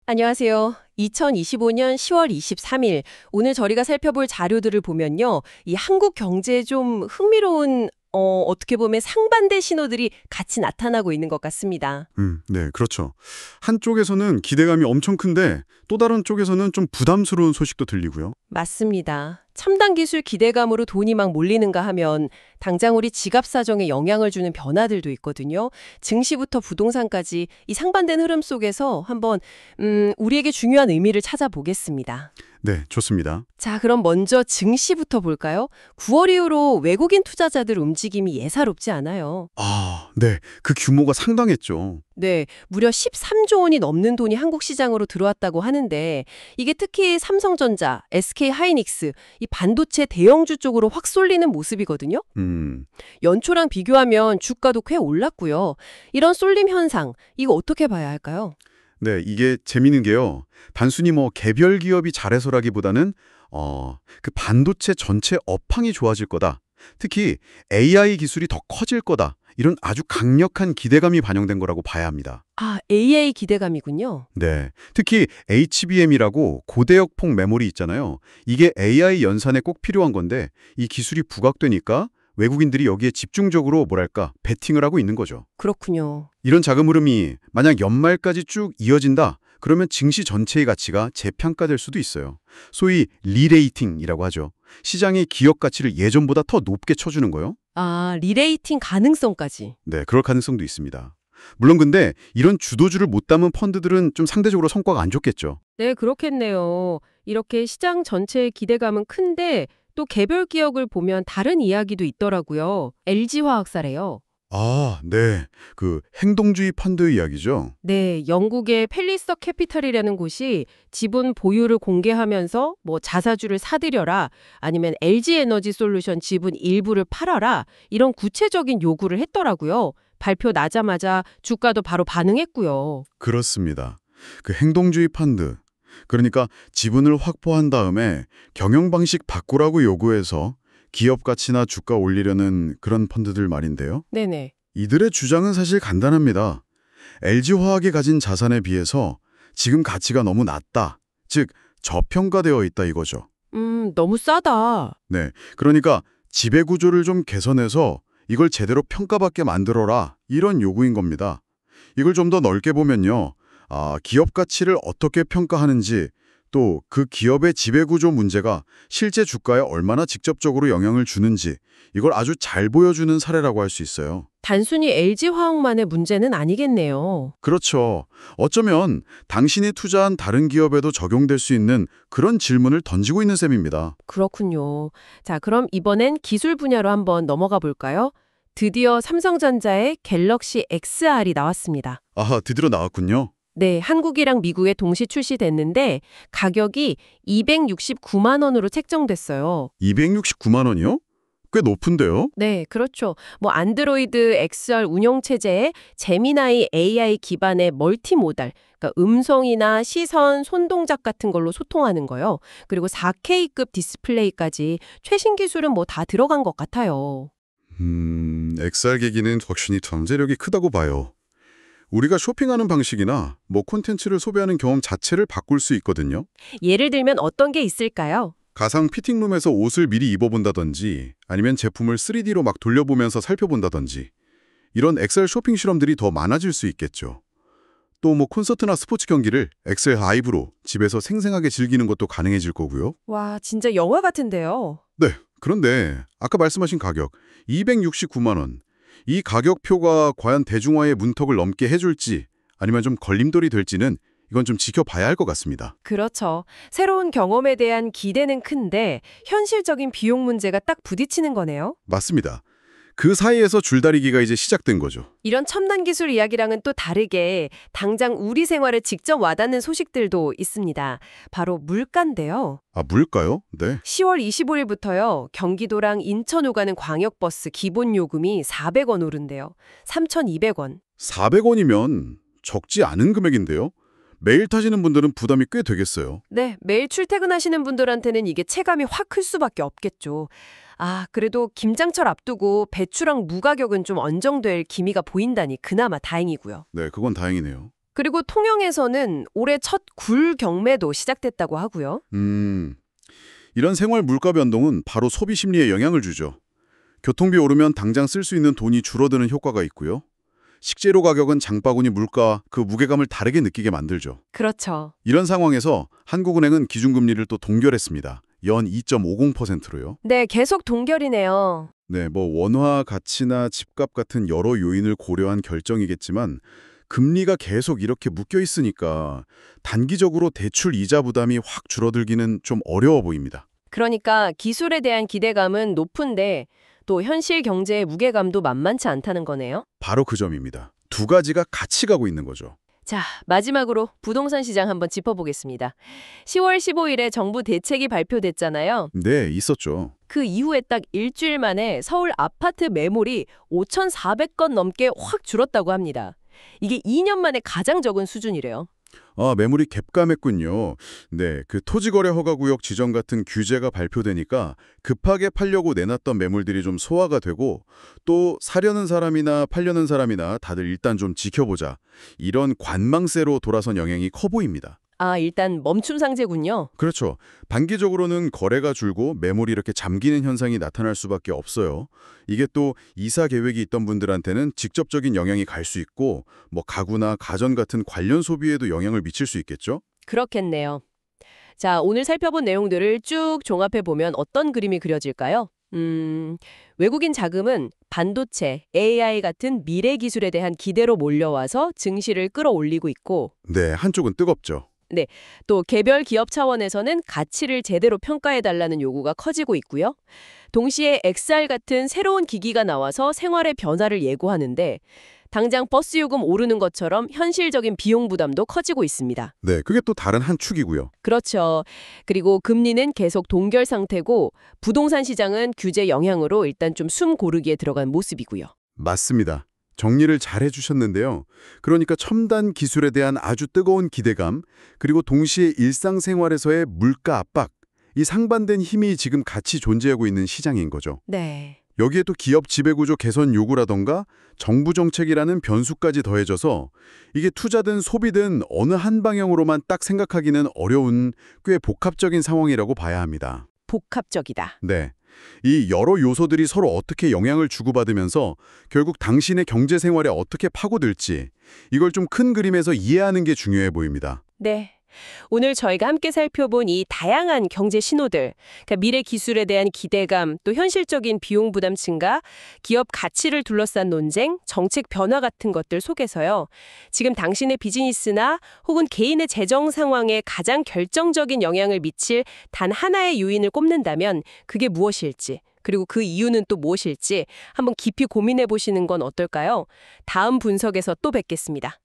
안녕하세요. 2025년 10월 23일 오늘 저희가 살펴볼 자료들을 보면요. 이 한국 경제에 좀 흥미로운 어떻게 보면 상반된 신호들이 같이 나타나고 있는 것 같습니다. 네, 그렇죠. 한쪽에서는 기대감이 엄청 큰데 또 다른 쪽에서는 좀 부담스러운 소식도 들리고요. 맞습니다. 첨단 기술 기대감으로 돈이 막 몰리는가 하면 당장 우리 지갑 사정에 영향을 주는 변화들도 있거든요. 증시부터 부동산까지 이 상반된 흐름 속에서 한번 우리에게 중요한 의미를 찾아보겠습니다. 네, 좋습니다. 자, 그럼 먼저 증시부터 볼까요? 9월 이후로 외국인 투자자들 움직임이 예사롭지 않아요. 네, 그 규모가 상당했죠. 네, 무려 13조 원이 넘는 돈이 한국 시장으로 들어왔다고 하는데 이게 특히 삼성전자, SK하이닉스, 이 반도체 대형주 쪽으로 확 쏠리는 모습이거든요. 연초랑 비교하면 주가도 꽤 올랐고요. 이런 쏠림 현상, 이거 어떻게 봐야 할까요? 네, 이게 재미있는 게요. 단순히 개별 기업이 잘해서라기보다는 그 반도체 전체 업황이 좋아질 거다. 특히 AI 기술이 더 커질 거다. 이런 아주 강력한 기대감이 반영된 거라고 봐야 합니다. 아, AI 기대감이군요. 네, 특히 HBM이라고 고대역폭 메모리 있잖아요. 이게 AI 연산에 꼭 필요한 건데 이 기술이 부각되니까 외국인들이 여기에 집중적으로 베팅을 하고 있는 거죠. 그렇군요. 이런 자금 흐름이 만약 연말까지 쭉 이어진다, 그러면 증시 전체의 가치가 재평가될 수도 있어요. 소위 리레이팅이라고 하죠. 시장의 기업 가치를 예전보다 더 높게 쳐주는 거요. 아, 리레이팅 가능성까지. 네, 그럴 가능성도 있습니다. 물론 근데 이런 주도주를 못 담은 펀드들은 좀 상대적으로 성과가 안 좋겠죠. 네, 그렇겠네요. 이렇게 시장 전체의 기대감은 큰데 또 개별 기업을 보면 다른 이야기도 있더라고요. LG화학사래요. 네. 그 행동주의 펀드 이야기죠. 네, 영국의 펠리서 캐피탈이라는 곳이 지분 보유를 공개하면서 뭐 자사주를 사들여라 아니면 LG에너지 솔루션 지분 일부를 팔아라 이런 구체적인 요구를 했더라고요. 발표 나자마자 주가도 바로 반응했고요. 그렇습니다. 그 행동주의 펀드. 그러니까 지분을 확보한 다음에 경영 방식 바꾸라고 요구해서 기업 가치나 주가 올리려는 그런 펀드들 말인데요. 네네. 이들의 주장은 사실 간단합니다. LG화학이 가진 자산에 비해서 지금 가치가 너무 낮다. 즉, 저평가되어 있다 이거죠. 너무 싸다. 네, 그러니까 지배구조를 좀 개선해서 이걸 제대로 평가받게 만들어라. 이런 요구인 겁니다. 이걸 좀 더 넓게 보면요. 기업 가치를 어떻게 평가하는지 또 그 기업의 지배구조 문제가 실제 주가에 얼마나 직접적으로 영향을 주는지 이걸 아주 잘 보여주는 사례라고 할 수 있어요. 단순히 LG화학만의 문제는 아니겠네요. 그렇죠. 어쩌면 당신이 투자한 다른 기업에도 적용될 수 있는 그런 질문을 던지고 있는 셈입니다. 그렇군요. 자, 그럼 이번엔 기술 분야로 한번 넘어가 볼까요? 드디어 삼성전자의 갤럭시 XR이 나왔습니다. 드디어 나왔군요. 네, 한국이랑 미국에 동시 출시됐는데 가격이 269만 원으로 책정됐어요. 269만 원이요? 꽤 높은데요? 네, 그렇죠. 뭐 안드로이드 XR 운영 체제에 제미나이 AI 기반의 멀티모달, 그러니까 음성이나 시선, 손동작 같은 걸로 소통하는 거요. 그리고 4K급 디스플레이까지 최신 기술은 뭐 다 들어간 것 같아요. XR 기기는 확실히 잠재력이 크다고 봐요. 우리가 쇼핑하는 방식이나 콘텐츠를 소비하는 경험 자체를 바꿀 수 있거든요. 예를 들면 어떤 게 있을까요? 가상 피팅룸에서 옷을 미리 입어본다든지 아니면 제품을 3D로 막 돌려보면서 살펴본다든지 이런 XR 쇼핑 실험들이 더 많아질 수 있겠죠. 또 콘서트나 스포츠 경기를 XR 라이브로 집에서 생생하게 즐기는 것도 가능해질 거고요. 와, 진짜 영화 같은데요. 네, 그런데 아까 말씀하신 가격 269만 원. 이 가격표가 과연 대중화의 문턱을 넘게 해줄지 아니면 좀 걸림돌이 될지는 이건 좀 지켜봐야 할 것 같습니다. 그렇죠. 새로운 경험에 대한 기대는 큰데 현실적인 비용 문제가 딱 부딪히는 거네요. 맞습니다. 그 사이에서 줄다리기가 이제 시작된 거죠. 이런 첨단 기술 이야기랑은 또 다르게 당장 우리 생활에 직접 와닿는 소식들도 있습니다. 바로 물가인데요. 물가요? 네. 10월 25일부터요. 경기도랑 인천 오가는 광역버스 기본 요금이 400원 오른대요. 3,200원. 400원이면 적지 않은 금액인데요. 매일 타시는 분들은 부담이 꽤 되겠어요. 네, 매일 출퇴근하시는 분들한테는 이게 체감이 확 클 수밖에 없겠죠. 그래도 김장철 앞두고 배추랑 무 가격은 좀 안정될 기미가 보인다니 그나마 다행이고요. 네, 그건 다행이네요. 그리고 통영에서는 올해 첫 굴 경매도 시작됐다고 하고요. 이런 생활 물가 변동은 바로 소비 심리에 영향을 주죠. 교통비 오르면 당장 쓸 수 있는 돈이 줄어드는 효과가 있고요. 식재료 가격은 장바구니 물가와 그 무게감을 다르게 느끼게 만들죠. 그렇죠. 이런 상황에서 한국은행은 기준금리를 또 동결했습니다. 연 2.50%로요. 네, 계속 동결이네요. 네, 원화 가치나 집값 같은 여러 요인을 고려한 결정이겠지만 금리가 계속 이렇게 묶여 있으니까 단기적으로 대출 이자 부담이 확 줄어들기는 좀 어려워 보입니다. 그러니까 기술에 대한 기대감은 높은데 또 현실 경제의 무게감도 만만치 않다는 거네요. 바로 그 점입니다. 두 가지가 같이 가고 있는 거죠. 자, 마지막으로 부동산 시장 한번 짚어보겠습니다. 10월 15일에 정부 대책이 발표됐잖아요. 네, 있었죠. 그 이후에 딱 일주일 만에 서울 아파트 매물이 5,400건 넘게 확 줄었다고 합니다. 이게 2년 만에 가장 적은 수준이래요. 매물이 갭감했군요. 네, 그 토지거래 허가구역 지정 같은 규제가 발표되니까 급하게 팔려고 내놨던 매물들이 좀 소화가 되고 또 사려는 사람이나 팔려는 사람이나 다들 일단 좀 지켜보자. 이런 관망세로 돌아선 영향이 커 보입니다. 일단 멈춤 상태군요. 그렇죠. 단기적으로는 거래가 줄고 매물이 이렇게 잠기는 현상이 나타날 수밖에 없어요. 이게 또 이사 계획이 있던 분들한테는 직접적인 영향이 갈 수 있고 가구나 가전 같은 관련 소비에도 영향을 미칠 수 있겠죠? 그렇겠네요. 자, 오늘 살펴본 내용들을 쭉 종합해보면 어떤 그림이 그려질까요? 외국인 자금은 반도체, AI 같은 미래 기술에 대한 기대로 몰려와서 증시를 끌어올리고 있고 네, 한쪽은 뜨겁죠. 네, 또 개별 기업 차원에서는 가치를 제대로 평가해달라는 요구가 커지고 있고요. 동시에 XR 같은 새로운 기기가 나와서 생활의 변화를 예고하는데 당장 버스 요금 오르는 것처럼 현실적인 비용 부담도 커지고 있습니다. 네, 그게 또 다른 한 축이고요. 그렇죠. 그리고 금리는 계속 동결 상태고 부동산 시장은 규제 영향으로 일단 좀 숨 고르기에 들어간 모습이고요. 맞습니다. 정리를 잘 해주셨는데요. 그러니까 첨단 기술에 대한 아주 뜨거운 기대감, 그리고 동시에 일상생활에서의 물가 압박, 이 상반된 힘이 지금 같이 존재하고 있는 시장인 거죠. 네. 여기에 또 기업 지배구조 개선 요구라던가 정부 정책이라는 변수까지 더해져서 이게 투자든 소비든 어느 한 방향으로만 딱 생각하기는 어려운 꽤 복합적인 상황이라고 봐야 합니다. 복합적이다. 네. 이 여러 요소들이 서로 어떻게 영향을 주고받으면서 결국 당신의 경제 생활에 어떻게 파고들지 이걸 좀 큰 그림에서 이해하는 게 중요해 보입니다. 네. 오늘 저희가 함께 살펴본 이 다양한 경제 신호들, 그러니까 미래 기술에 대한 기대감, 또 현실적인 비용 부담 증가, 기업 가치를 둘러싼 논쟁, 정책 변화 같은 것들 속에서요. 지금 당신의 비즈니스나 혹은 개인의 재정 상황에 가장 결정적인 영향을 미칠 단 하나의 요인을 꼽는다면 그게 무엇일지, 그리고 그 이유는 또 무엇일지 한번 깊이 고민해 보시는 건 어떨까요? 다음 분석에서 또 뵙겠습니다.